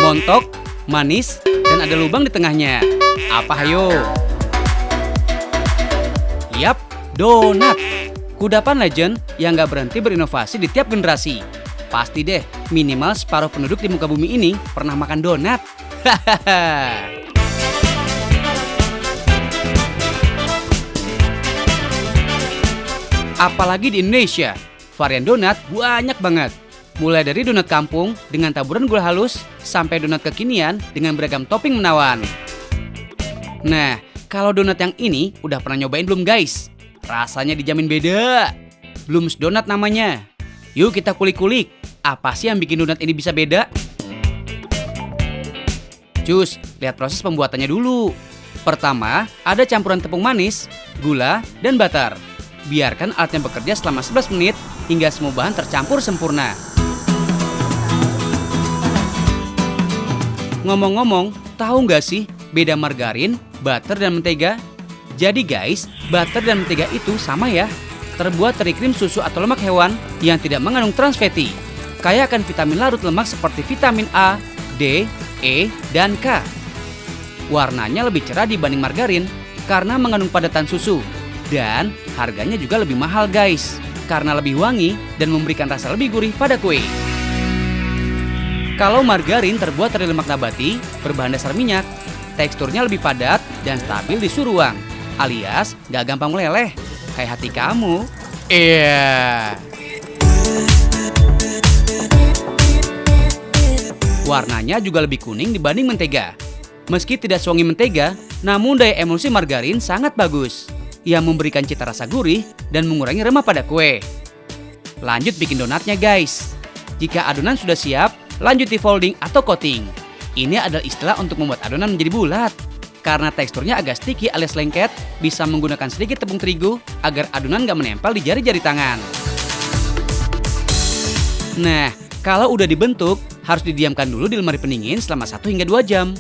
Montok, manis, dan ada lubang di tengahnya. Apa hayo? Yap, donat. Kudapan legend yang gak berhenti berinovasi di tiap generasi. Pasti deh, minimal separuh penduduk di muka bumi ini pernah makan donat. Hahaha. Apalagi di Indonesia, varian donat banyak banget. Mulai dari donat kampung dengan taburan gula halus, sampai donat kekinian dengan beragam topping menawan. Nah, kalau donat yang ini udah pernah nyobain belum guys? Rasanya dijamin beda. Blooms Donat namanya. Yuk kita kulik-kulik, apa sih yang bikin donat ini bisa beda? Cus, lihat proses pembuatannya dulu. Pertama, ada campuran tepung manis, gula, dan butter. Biarkan alatnya bekerja selama 11 menit hingga semua bahan tercampur sempurna. Ngomong-ngomong, tahu nggak sih beda margarin, butter, dan mentega? Jadi guys, butter dan mentega itu sama ya. Terbuat dari krim susu atau lemak hewan yang tidak mengandung trans fatty. Kaya akan vitamin larut lemak seperti vitamin A, D, E, dan K. Warnanya lebih cerah dibanding margarin karena mengandung padatan susu. Dan harganya juga lebih mahal guys, karena lebih wangi dan memberikan rasa lebih gurih pada kue. Kalau margarin terbuat dari lemak nabati berbahan dasar minyak, teksturnya lebih padat dan stabil di suhu ruang, alias gak gampang meleleh, kayak hati kamu. Iya. Warnanya juga lebih kuning dibanding mentega. Meski tidak sewangi mentega, namun daya emulsi margarin sangat bagus, yang memberikan cita rasa gurih dan mengurangi remah pada kue. Lanjut bikin donatnya guys. Jika adonan sudah siap, lanjut di folding atau coating. Ini adalah istilah untuk membuat adonan menjadi bulat. Karena teksturnya agak sticky alias lengket, bisa menggunakan sedikit tepung terigu agar adonan gak menempel di jari-jari tangan. Nah, kalau udah dibentuk, harus didiamkan dulu di lemari pendingin selama 1 hingga 2 jam.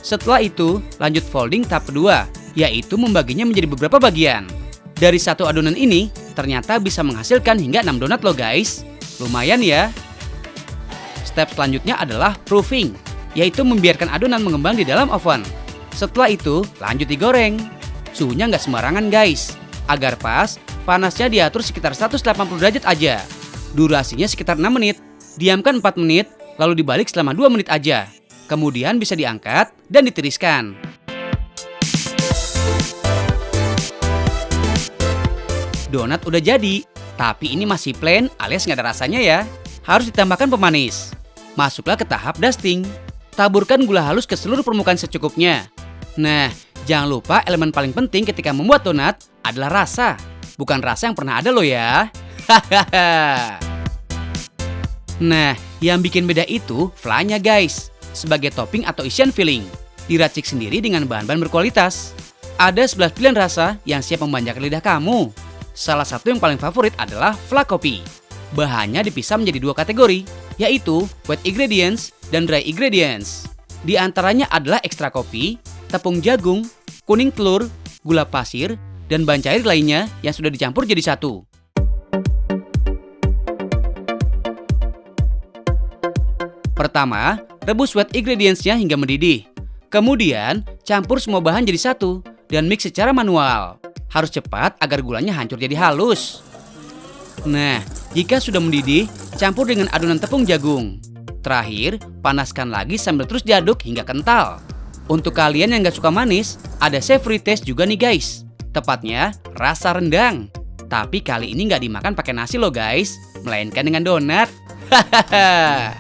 Setelah itu, lanjut folding tahap kedua, yaitu membaginya menjadi beberapa bagian. Dari satu adonan ini, ternyata bisa menghasilkan hingga 6 donat loh guys. Lumayan ya. Step selanjutnya adalah proofing, yaitu membiarkan adonan mengembang di dalam oven. Setelah itu, lanjut digoreng. Suhunya nggak sembarangan guys. Agar pas, panasnya diatur sekitar 180 derajat aja. Durasinya sekitar 6 menit. Diamkan 4 menit, lalu dibalik selama 2 menit aja. Kemudian bisa diangkat dan ditiriskan. Donat udah jadi, tapi ini masih plain alias nggak ada rasanya ya. Harus ditambahkan pemanis. Masuklah ke tahap dusting. Taburkan gula halus ke seluruh permukaan secukupnya. Nah, jangan lupa elemen paling penting ketika membuat donat adalah rasa. Bukan rasa yang pernah ada loh ya. Hahaha. Nah, yang bikin beda itu flannya guys. Sebagai topping atau isian filling. Diracik sendiri dengan bahan-bahan berkualitas. Ada 11 pilihan rasa yang siap memanjakan lidah kamu. Salah satu yang paling favorit adalah fla kopi. Bahannya dipisah menjadi 2 kategori, yaitu wet ingredients dan dry ingredients. Di antaranya adalah ekstra kopi, tepung jagung, kuning telur, gula pasir, dan bahan cair lainnya yang sudah dicampur jadi satu. Pertama, rebus wet ingredients-nya hingga mendidih. Kemudian, campur semua bahan jadi satu dan mix secara manual. Harus cepat agar gulanya hancur jadi halus. Nah, jika sudah mendidih, campur dengan adonan tepung jagung. Terakhir, panaskan lagi sambil terus diaduk hingga kental. Untuk kalian yang gak suka manis, ada savory taste juga nih guys. Tepatnya, rasa rendang. Tapi kali ini gak dimakan pakai nasi loh guys, melainkan dengan donat. Hahaha.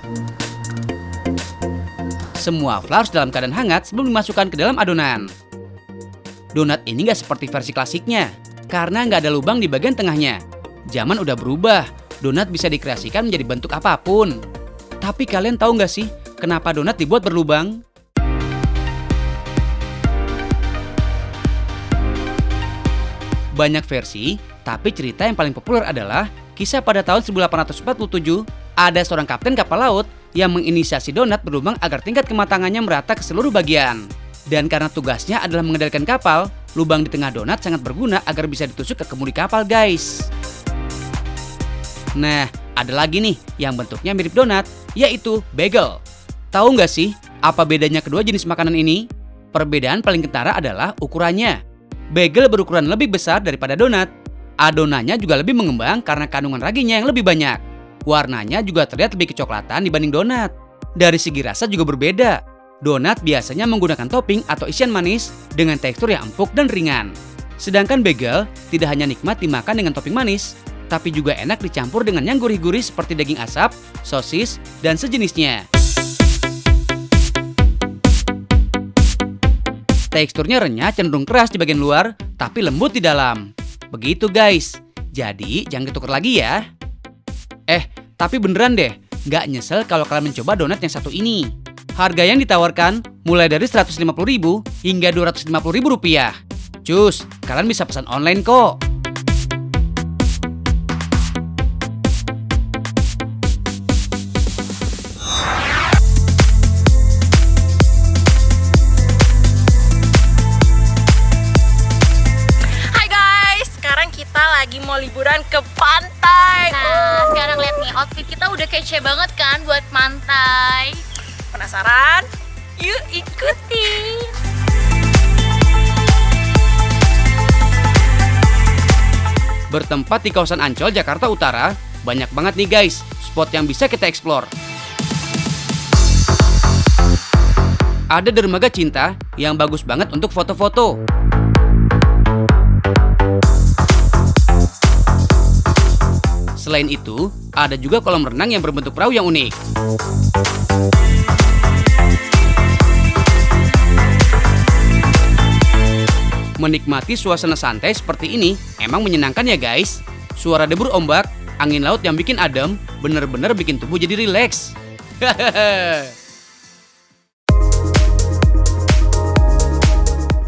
Semua fla harus dalam keadaan hangat sebelum dimasukkan ke dalam adonan. Donat ini gak seperti versi klasiknya, karena gak ada lubang di bagian tengahnya. Zaman udah berubah, donat bisa dikreasikan menjadi bentuk apapun. Tapi kalian tahu nggak sih, kenapa donat dibuat berlubang? Banyak versi, tapi cerita yang paling populer adalah kisah pada tahun 1847 ada seorang kapten kapal laut yang menginisiasi donat berlubang agar tingkat kematangannya merata ke seluruh bagian. Dan karena tugasnya adalah mengendalikan kapal, lubang di tengah donat sangat berguna agar bisa ditusuk ke kemudi kapal, guys. Nah, ada lagi nih yang bentuknya mirip donat, yaitu bagel. Tahu nggak sih apa bedanya kedua jenis makanan ini? Perbedaan paling kentara adalah ukurannya. Bagel berukuran lebih besar daripada donat. Adonannya juga lebih mengembang karena kandungan raginya yang lebih banyak. Warnanya juga terlihat lebih kecoklatan dibanding donat. Dari segi rasa juga berbeda. Donat biasanya menggunakan topping atau isian manis dengan tekstur yang empuk dan ringan. Sedangkan bagel tidak hanya nikmat dimakan dengan topping manis, tapi juga enak dicampur dengan yang gurih-gurih seperti daging asap, sosis, dan sejenisnya. Teksturnya renyah cenderung keras di bagian luar, tapi lembut di dalam. Begitu guys, jadi jangan ditukar lagi ya. Tapi beneran deh, nggak nyesel kalau kalian mencoba donat yang satu ini. Harga yang ditawarkan mulai dari 150.000 hingga 250.000 rupiah. Cus, kalian bisa pesan online kok. Lagi mau liburan ke pantai. Nah, sekarang lihat nih, outfit kita udah kece banget kan buat pantai. Penasaran? Yuk ikuti. Bertempat di kawasan Ancol, Jakarta Utara, banyak banget nih guys spot yang bisa kita explore. Ada dermaga cinta yang bagus banget untuk foto-foto. Selain itu, ada juga kolam renang yang berbentuk perahu yang unik. Menikmati suasana santai seperti ini emang menyenangkan ya guys. Suara debur ombak, angin laut yang bikin adem, bener-bener bikin tubuh jadi rileks.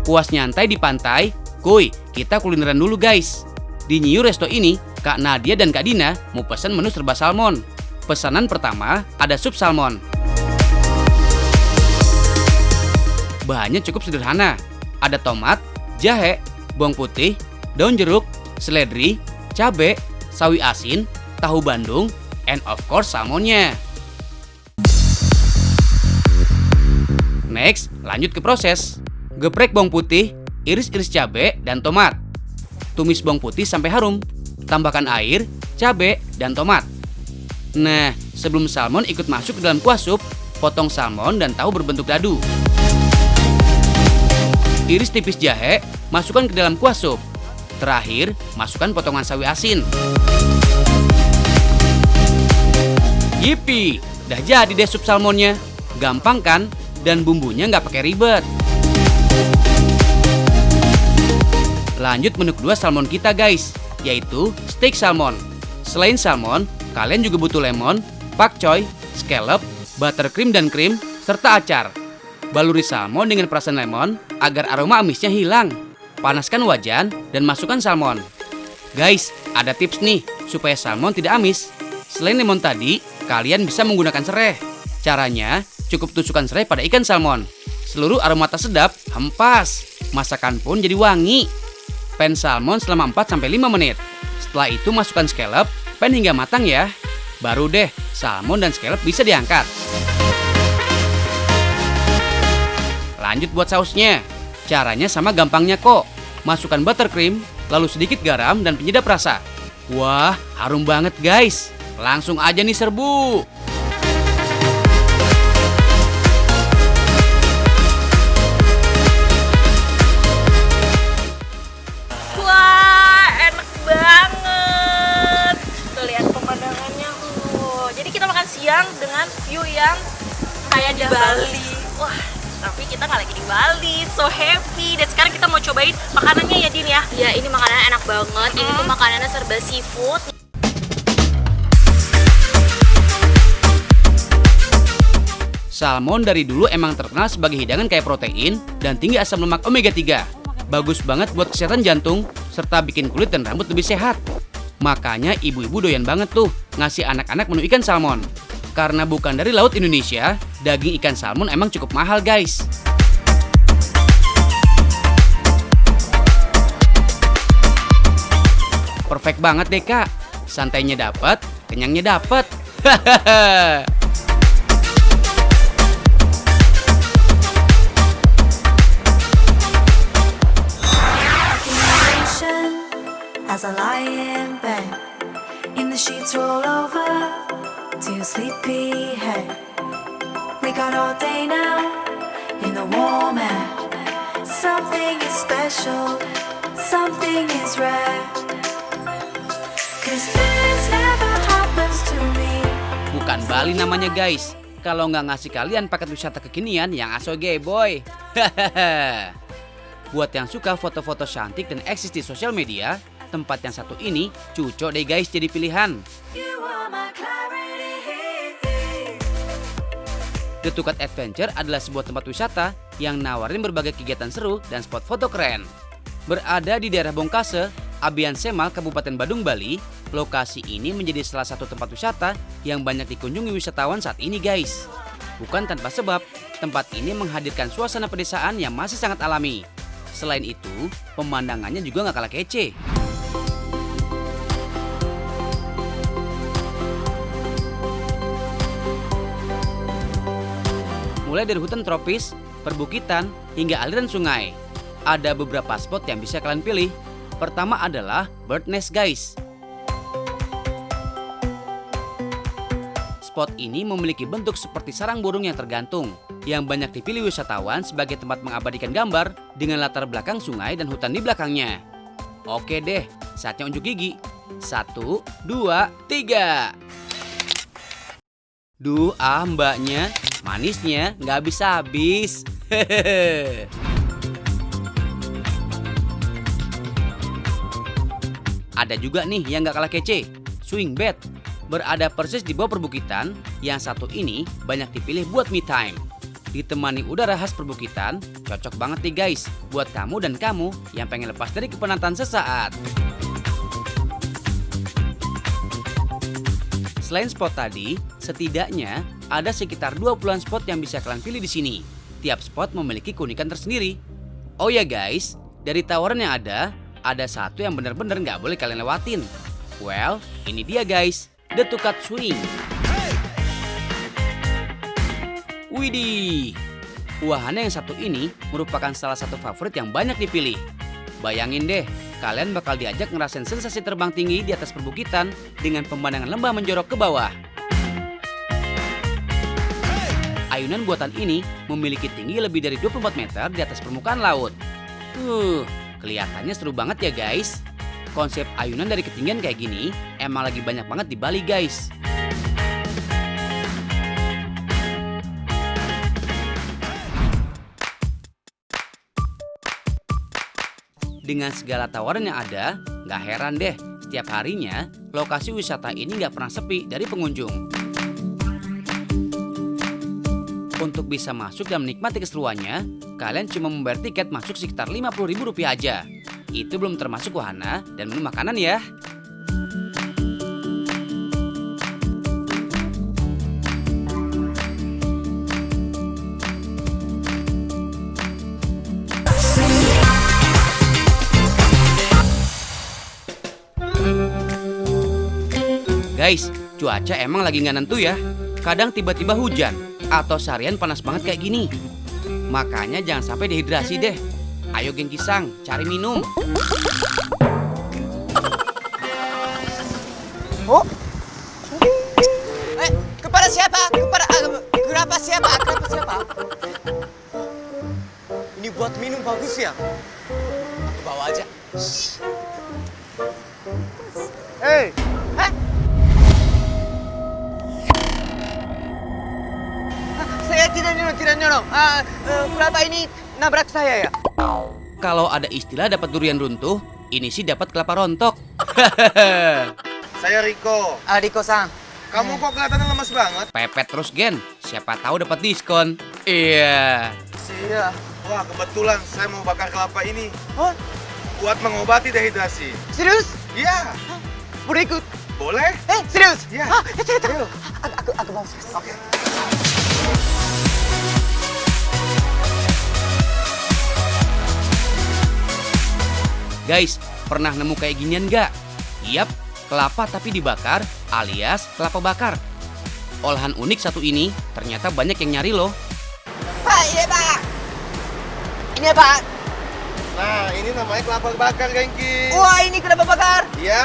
Puas nyantai di pantai, kuy, kita kulineran dulu guys. Di New Resto ini, Kak Nadia dan Kak Dina mau pesan menu serba salmon. Pesanan pertama ada sup salmon. Bahannya cukup sederhana. Ada tomat, jahe, bawang putih, daun jeruk, seledri, cabai, sawi asin, tahu bandung, and of course salmonnya. Next, lanjut ke proses. Geprek bawang putih, iris-iris cabai dan tomat. Tumis bawang putih sampai harum. Tambahkan air, cabai, dan tomat. Nah, sebelum salmon ikut masuk ke dalam kuah sup, potong salmon dan tahu berbentuk dadu. Iris tipis jahe, masukkan ke dalam kuah sup. Terakhir, masukkan potongan sawi asin. Yippee, dah jadi deh sup salmonnya. Gampang kan? Dan bumbunya nggak pakai ribet. Lanjut menu kedua salmon kita guys, yaitu steak salmon. Selain salmon, kalian juga butuh lemon, pakcoy, scallop, buttercream dan krim, serta acar. Baluri salmon dengan perasan lemon agar aroma amisnya hilang. Panaskan wajan dan masukkan salmon. Guys, ada tips nih supaya salmon tidak amis. Selain lemon tadi, kalian bisa menggunakan serai. Caranya, cukup tusukkan serai pada ikan salmon. Seluruh aroma sedap hempas. Masakan pun jadi wangi. Pan salmon selama 4-5 menit. Setelah itu masukkan scallop, pan hingga matang ya. Baru deh, salmon dan scallop bisa diangkat. Lanjut buat sausnya. Caranya sama gampangnya kok. Masukkan buttercream, lalu sedikit garam dan penyedap rasa. Wah, harum banget guys. Langsung aja nih serbu. Siang dengan view yang kayak di Bali. Wah, tapi kita nggak lagi di Bali, so happy. Dan sekarang kita mau cobain makanannya ya Din ya. Ya, ini makanannya enak banget. Ini tuh makanannya serba seafood. Salmon dari dulu emang terkenal sebagai hidangan kaya protein dan tinggi asam lemak omega 3. Bagus banget buat kesehatan jantung, serta bikin kulit dan rambut lebih sehat. Makanya ibu-ibu doyan banget tuh ngasih anak-anak menu ikan salmon. Karena bukan dari laut Indonesia, daging ikan salmon emang cukup mahal guys. Perfect banget deh kak, santainya dapat, kenyangnya dapat. As I lie in bed, in the sheets roll over to your sleepy head. We got all day now in the warm air. Something is special, something is rare. 'Cause this never happens to me. Bukan Bali namanya guys, kalau nggak ngasih kalian paket wisata kekinian yang asoge boy. Buat yang suka foto-foto cantik dan eksis di sosial media, tempat yang satu ini cocok deh guys jadi pilihan. You are my clarity. The Tukat Adventure adalah sebuah tempat wisata yang nawarin berbagai kegiatan seru dan spot foto keren. Berada di daerah Bongkase, Abian Semal, Kabupaten Badung, Bali, lokasi ini menjadi salah satu tempat wisata yang banyak dikunjungi wisatawan saat ini guys. Bukan tanpa sebab, tempat ini menghadirkan suasana pedesaan yang masih sangat alami. Selain itu, pemandangannya juga nggak kalah kece. Mulai dari hutan tropis, perbukitan, hingga aliran sungai. Ada beberapa spot yang bisa kalian pilih. Pertama adalah Bird Nest guys. Spot ini memiliki bentuk seperti sarang burung yang tergantung, yang banyak dipilih wisatawan sebagai tempat mengabadikan gambar dengan latar belakang sungai dan hutan di belakangnya. Oke deh, saatnya unjuk gigi. 1, 2, 3. Duh, mbaknya, manisnya nggak habis-habis. Ada juga nih yang nggak kalah kece, swing bed. Berada persis di bawah perbukitan, yang satu ini banyak dipilih buat me time. Ditemani udara khas perbukitan, cocok banget nih guys buat kamu dan kamu yang pengen lepas dari kepenatan sesaat. Selain spot tadi, setidaknya ada sekitar 20-an spot yang bisa kalian pilih di sini. Tiap spot memiliki keunikan tersendiri. Oh ya guys, dari tawaran yang ada satu yang benar-benar nggak boleh kalian lewatin. Well, ini dia guys, The Tukat Swing. Widih, wahana yang satu ini merupakan salah satu favorit yang banyak dipilih. Bayangin deh, kalian bakal diajak ngerasain sensasi terbang tinggi di atas perbukitan dengan pemandangan lembah menjorok ke bawah. Ayunan buatan ini memiliki tinggi lebih dari 24 meter di atas permukaan laut. Kelihatannya seru banget ya guys. Konsep ayunan dari ketinggian kayak gini emang lagi banyak banget di Bali guys. Dengan segala tawaran yang ada, nggak heran deh setiap harinya lokasi wisata ini nggak pernah sepi dari pengunjung. Untuk bisa masuk dan menikmati keseruannya, kalian cuma membayar tiket masuk sekitar Rp50.000 aja. Itu belum termasuk wahana dan menu makanan ya. Guys, cuaca emang lagi nggak nentu ya. Kadang tiba-tiba hujan atau seharian panas banget kayak gini. Makanya jangan sampai dehidrasi deh. Ayo geng Kisang, cari minum. Oh? Kepada siapa? Kenapa siapa? Ini buat minum bagus ya? Aku bawa aja. Hei! Hah? Saya tidak nyolong. Kenapa ini nabrak saya ya? Kalau ada istilah dapat durian runtuh, ini sih dapat kelapa rontok. Saya Riko. Riko-san. Kamu kok kelihatannya lemas banget? Pepet terus Gen, siapa tahu dapat diskon. Iya. Iya. Wah, kebetulan saya mau bakar kelapa ini. Oh, buat mengobati dehidrasi. Serius? Iya, Boleh ikut? boleh? Serius? Iya. Ya, cepat. Aku mau serius. Oke. Guys, pernah nemu kayak ginian nggak? Yap, kelapa tapi dibakar alias kelapa bakar. Olahan unik satu ini ternyata banyak yang nyari loh. Pak, ini Pak. Ini Pak. Nah, ini namanya kelapa bakar, Gengki. Wah, ini kelapa bakar. Iya,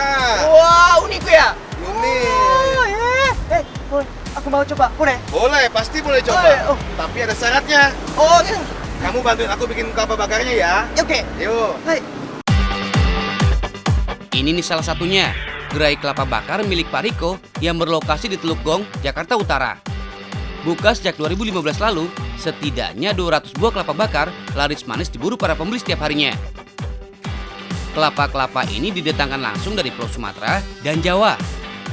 Wah, unik ya. unik. Oh, boleh. Aku mau coba. Boleh? Boleh, pasti boleh coba. Boleh, oh. Tapi ada syaratnya. Oh, gitu. Kamu bantuin aku bikin kelapa bakarnya ya. Oke. Yuk. Hai. Ini nih salah satunya, gerai kelapa bakar milik Pak Riko yang berlokasi di Teluk Gong, Jakarta Utara. Buka sejak 2015 lalu, setidaknya 200 buah kelapa bakar laris manis diburu para pembeli setiap harinya. Kelapa-kelapa ini didatangkan langsung dari Pulau Sumatera dan Jawa.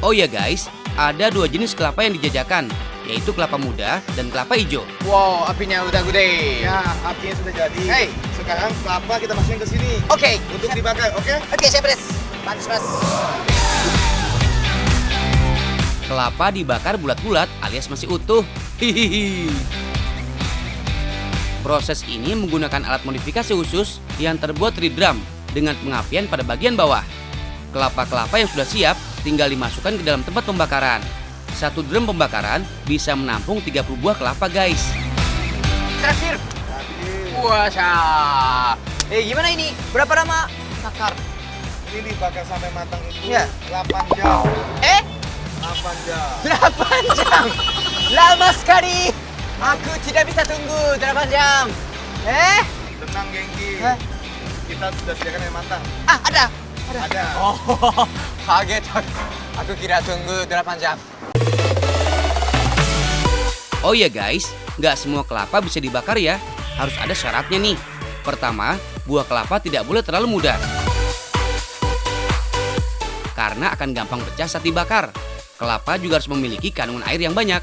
Oh ya guys, ada 2 jenis kelapa yang dijajakan, yaitu kelapa muda dan kelapa hijau. Wow, apinya udah gede. Ya, apinya sudah jadi. Hey. Sekarang kelapa kita masukin ke sini. Oke. Untuk dibakar, oke? Oke, saya beres. Mas. Kelapa dibakar bulat-bulat alias masih utuh. Hihihi. Proses ini menggunakan alat modifikasi khusus yang terbuat dari drum dengan pengapian pada bagian bawah. Kelapa-kelapa yang sudah siap tinggal dimasukkan ke dalam tempat pembakaran. Satu drum pembakaran bisa menampung 30 buah kelapa guys. Terakhir. Puasa. Gimana ini? Berapa lama bakar? Ini dibakar sampai matang itu Ya. 8 jam. 8 jam. 8 jam. Lama sekali. Aku tidak bisa tunggu 8 jam. Tenang, Gengki. Hah? Kita sudah sediakan air matang. Ada. Ada. Oh, kaget. Aku kira tunggu 8 jam. Oh ya guys, nggak semua kelapa bisa dibakar ya. Harus ada syaratnya nih. Pertama, buah kelapa tidak boleh terlalu muda, karena akan gampang pecah saat dibakar. Kelapa juga harus memiliki kandungan air yang banyak.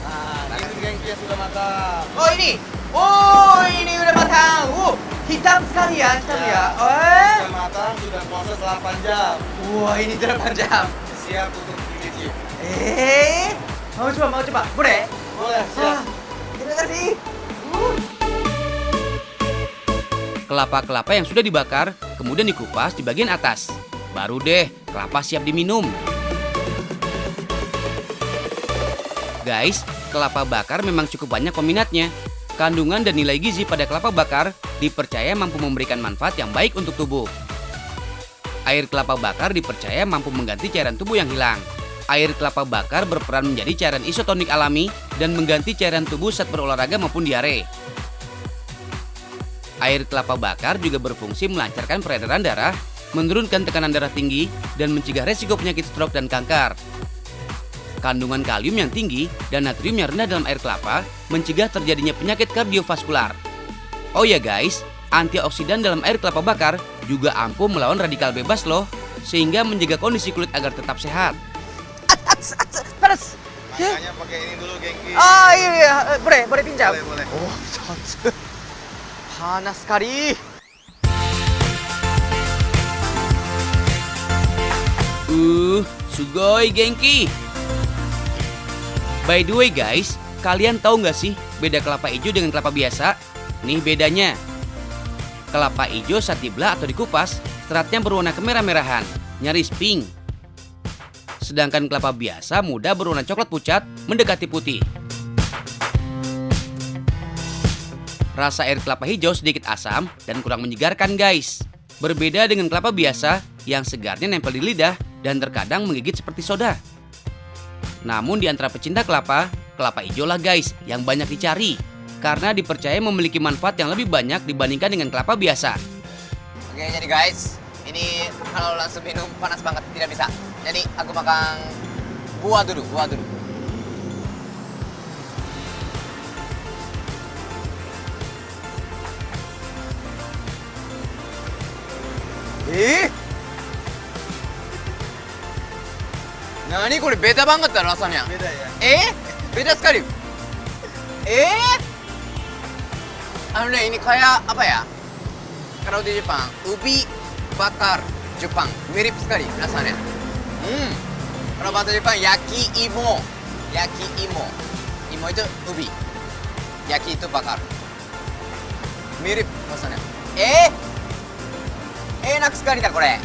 Nah, ini Gengki yang sudah matang. Oh, ini. Oh, ini udah matang. Hitam sekali ya. Sudah matang, sudah proses 8 jam. Wah, ini 8 jam. Siap untuk digigit. Mau coba. Boleh? Boleh, siap. Terima kasih. Kelapa-kelapa yang sudah dibakar kemudian dikupas di bagian atas. Baru deh kelapa siap diminum. Guys, kelapa bakar memang cukup banyak peminatnya. Kandungan dan nilai gizi pada kelapa bakar dipercaya mampu memberikan manfaat yang baik untuk tubuh. Air kelapa bakar dipercaya mampu mengganti cairan tubuh yang hilang. Air kelapa bakar berperan menjadi cairan isotonik alami dan mengganti cairan tubuh saat berolahraga maupun diare. Air kelapa bakar juga berfungsi melancarkan peredaran darah, menurunkan tekanan darah tinggi, dan mencegah resiko penyakit stroke dan kanker. Kandungan kalium yang tinggi dan natrium yang rendah dalam air kelapa mencegah terjadinya penyakit kardiovaskular. Oh ya guys, antioksidan dalam air kelapa bakar juga ampuh melawan radikal bebas loh, sehingga menjaga kondisi kulit agar tetap sehat. Panas. Makanya pakai ini dulu, Gengki. Oh iya. Boleh pinjam? Boleh. Oh, panas sekali. Sugoi Gengki. By the way guys, kalian tahu nggak sih beda kelapa hijau dengan kelapa biasa? Nih bedanya. Kelapa hijau saat dibelah atau dikupas, seratnya berwarna kemerah-merahan, nyaris pink. Sedangkan kelapa biasa muda berwarna coklat pucat, mendekati putih. Rasa air kelapa hijau sedikit asam dan kurang menyegarkan guys. Berbeda dengan kelapa biasa yang segarnya nempel di lidah dan terkadang menggigit seperti soda. Namun di antara pecinta kelapa, kelapa hijau lah guys yang banyak dicari. Karena dipercaya memiliki manfaat yang lebih banyak dibandingkan dengan kelapa biasa. Oke, jadi guys, ini kalau langsung minum panas banget, tidak bisa. Jadi aku makan buah dulu. Naniこれbeda banget dah rasanya. Beda ya? Beda sekali. Ini kayak apa ya? kalau di Jepang, ubi bakar Jepang mirip sekali rasanya. Kalau bahasa Jepang yaki imo. Imo itu ubi. Yaki itu bakar. Mirip rasanya. Enak sekali dah kore.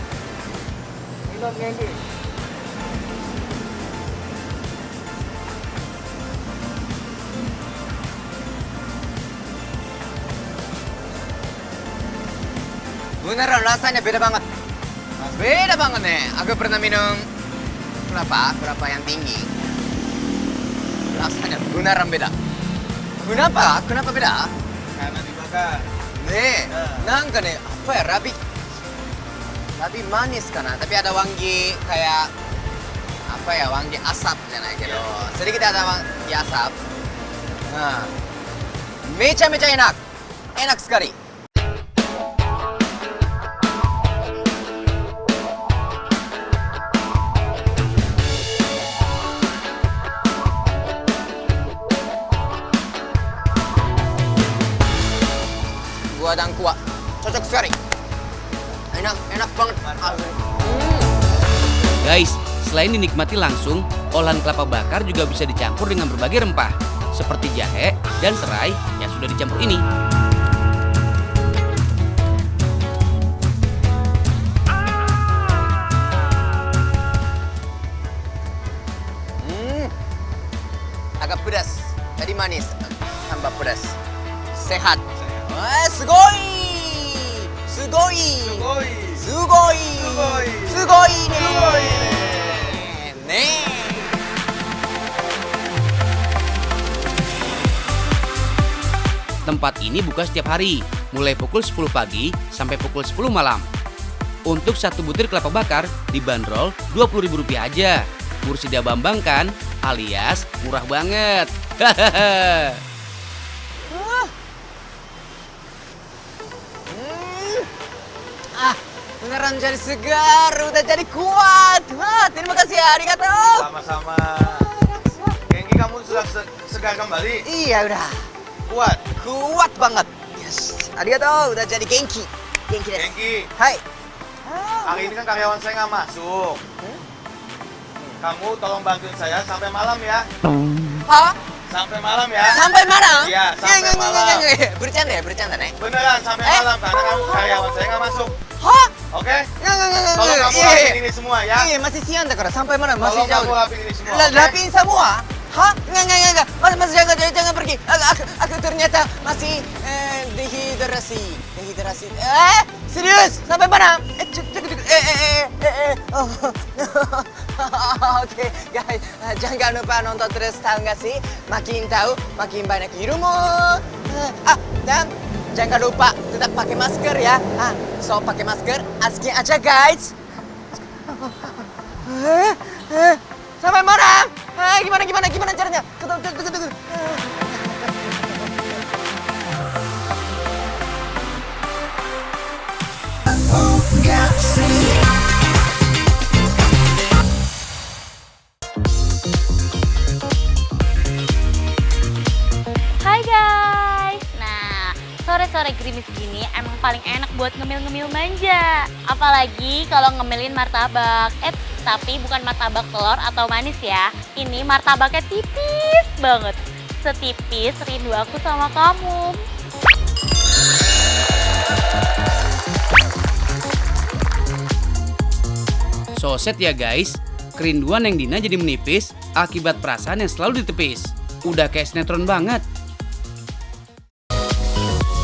Beneran rasanya beda banget. Beda banget nih. Aku pernah minum kelapa yang tinggi. Rasanya beneran beda. Kenapa beda? Karena dibakar. Nih, nangka nih, apa ya, lebih manis karena, tapi ada wangi kayak, apa ya, wangi asap jangan gitu. Sedikit ada wangi asap. Nah, mecha enak. Enak sekali. Gua dan kuah, cocok sekali. Enak banget. Guys, selain dinikmati langsung, olahan kelapa bakar juga bisa dicampur dengan berbagai rempah, seperti jahe dan serai yang sudah dicampur ini. Agak pedas, jadi manis, tambah pedas. Sehat. Sugoi! Nih. Tempat ini buka setiap hari, mulai pukul 10 pagi sampai pukul 10 malam. Untuk satu butir kelapa bakar dibanderol Rp20.000 aja. Mursida Bambang kan, alias murah banget. Beneran jadi segar, udah jadi kuat. Terima kasih ya, arigato. Sama-sama. Genki, kamu sudah segar kembali? Iya udah. Kuat banget. Yes, arigato, udah jadi genki. Genki desu. Genki, Hai. hari ini kan karyawan saya nggak masuk. Kamu tolong bantuin saya sampai malam ya. Hah? Sampai malam ya. Sampai malam? Iya, sampai malam. Bercanda ya? Beneran sampai malam karena kamu karyawan saya nggak masuk. Hah? Oke? Nggak. Tolong kamu rapiin ini semua ya. Iya, masih siang dah, sampai mana? Masih Tolong jauh. kamu rapiin ini semua. oke? Rapiin semua? Hah? Nggak. Mas jangan pergi. Aku ternyata masih dehidrasi. Serius? Sampai mana? Oke, guys, jangan lupa nonton terus, tahu nggak sih? Makin tahu, makin banyak ilmu. Dan jangan lupa tetap pakai masker ya. So pakai masker, asking aja guys. Sampai mana? Gimana caranya? Tunggu. Hai guys. Nah, sore-sore gerimis gini emang paling enak buat ngemil-ngemil manja. Apalagi kalau ngemilin martabak. Tapi bukan martabak telur atau manis ya. Ini martabaknya tipis banget. Setipis rindu aku sama kamu. So set ya guys, kerinduan yang Dina jadi menipis akibat perasaan yang selalu ditepis. Udah kayak sinetron banget.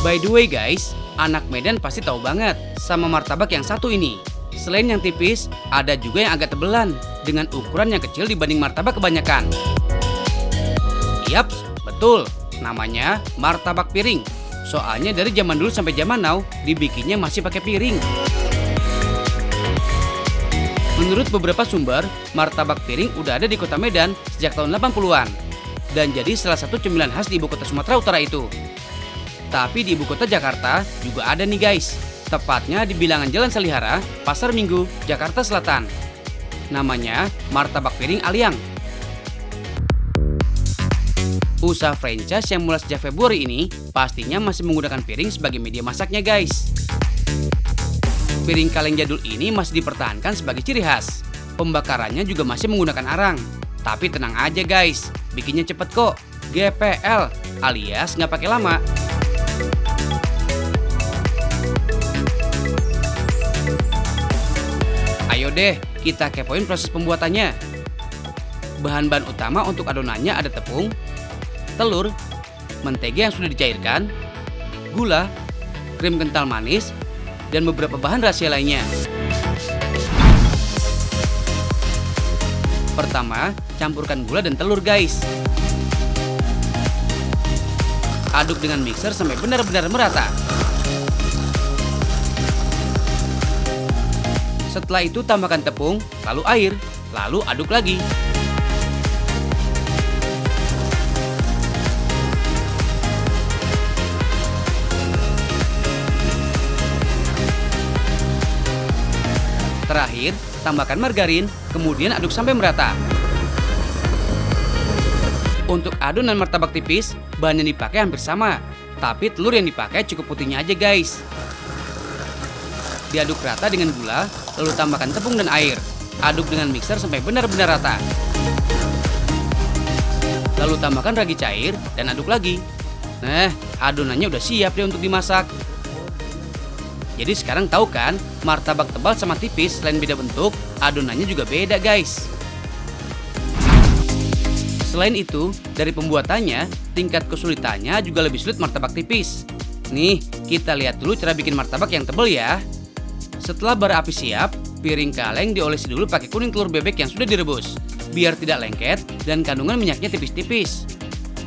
By the way guys, anak Medan pasti tahu banget sama martabak yang satu ini. Selain yang tipis, ada juga yang agak tebelan dengan ukuran yang kecil dibanding martabak kebanyakan. Yaps, betul. Namanya martabak piring. Soalnya dari zaman dulu sampai zaman now dibikinnya masih pakai piring. Menurut beberapa sumber, martabak piring udah ada di kota Medan sejak tahun 80-an. Dan jadi salah satu cemilan khas di ibu kota Sumatera Utara itu. Tapi di ibu kota Jakarta juga ada nih guys. Tepatnya di bilangan Jalan Salihara, Pasar Minggu, Jakarta Selatan. Namanya martabak piring Aliang. Usaha franchise yang mulai sejak Februari ini pastinya masih menggunakan piring sebagai media masaknya guys. Piring kaleng jadul ini masih dipertahankan sebagai ciri khas. Pembakarannya juga masih menggunakan arang. Tapi tenang aja guys, bikinnya cepet kok. GPL alias nggak pakai lama. Ayo deh, kita kepoin proses pembuatannya. Bahan-bahan utama untuk adonannya ada tepung, telur, mentega yang sudah dicairkan, gula, krim kental manis, dan beberapa bahan rahasia lainnya. Pertama, campurkan gula dan telur guys. Aduk dengan mixer sampai benar-benar merata. Setelah itu tambahkan tepung, lalu air, lalu aduk lagi. Terakhir, tambahkan margarin, kemudian aduk sampai merata. Untuk adonan martabak tipis, bahan yang dipakai hampir sama, tapi telur yang dipakai cukup putihnya aja guys. Diaduk rata dengan gula, lalu tambahkan tepung dan air. Aduk dengan mixer sampai benar-benar rata. Lalu tambahkan ragi cair dan aduk lagi. Nah, adonannya udah siap deh untuk dimasak. Jadi sekarang tahu kan, martabak tebal sama tipis selain beda bentuk, adonannya juga beda guys. Selain itu, dari pembuatannya, tingkat kesulitannya juga lebih sulit martabak tipis. Nih, kita lihat dulu cara bikin martabak yang tebal ya. Setelah bara api siap, piring kaleng diolesi dulu pakai kuning telur bebek yang sudah direbus, biar tidak lengket dan kandungan minyaknya tipis-tipis.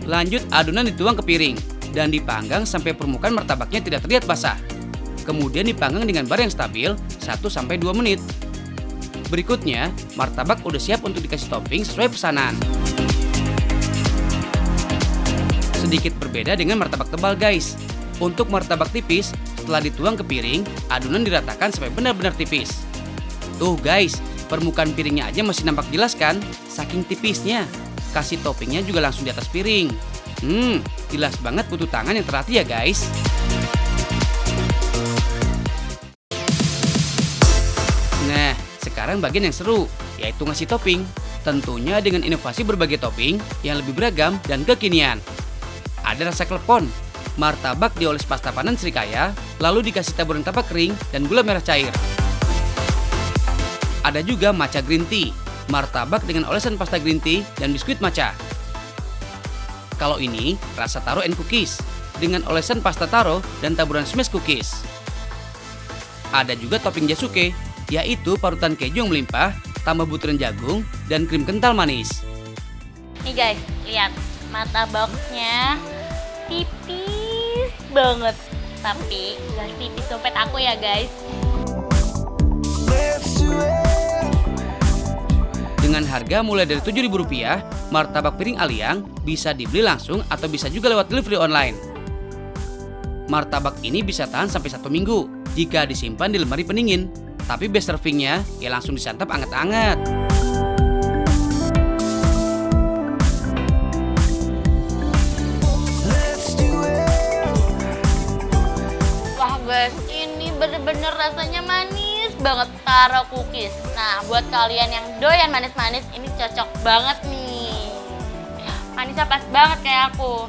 Lanjut adonan dituang ke piring dan dipanggang sampai permukaan martabaknya tidak terlihat basah. Kemudian dipanggang dengan bar yang stabil 1-2 menit. Berikutnya, martabak udah siap untuk dikasih topping sesuai pesanan. Sedikit berbeda dengan martabak tebal guys. Untuk martabak tipis, setelah dituang ke piring, adonan diratakan sampai benar-benar tipis. Tuh guys, permukaan piringnya aja masih nampak jelas kan? Saking tipisnya. Kasih toppingnya juga langsung di atas piring. Jelas banget butuh tangan yang terhati ya guys. Nah, sekarang bagian yang seru, yaitu ngasih topping. Tentunya dengan inovasi berbagai topping yang lebih beragam dan kekinian. Ada rasa klepon, martabak dioles pasta pandan serikaya, lalu dikasih taburan tapak kering dan gula merah cair. Ada juga matcha green tea, martabak dengan olesan pasta green tea dan biskuit matcha. Kalau ini, rasa taro and cookies, dengan olesan pasta taro dan taburan smash cookies. Ada juga topping jasuke, yaitu parutan keju yang melimpah, tambah butiran jagung, dan krim kental manis. Nih guys, lihat martabaknya tipis banget. Tapi gak tipis dompet aku ya guys. Dengan harga mulai dari Rp7.000, martabak piring Aliang bisa dibeli langsung atau bisa juga lewat delivery online. Martabak ini bisa tahan sampai 1 minggu jika disimpan di lemari pendingin. Tapi best servingnya ya langsung disantap anget-anget. Wah guys, ini bener-bener rasanya manis banget, taro cookies. Nah, buat kalian yang doyan manis-manis, ini cocok banget nih. Manisnya pas banget kayak aku.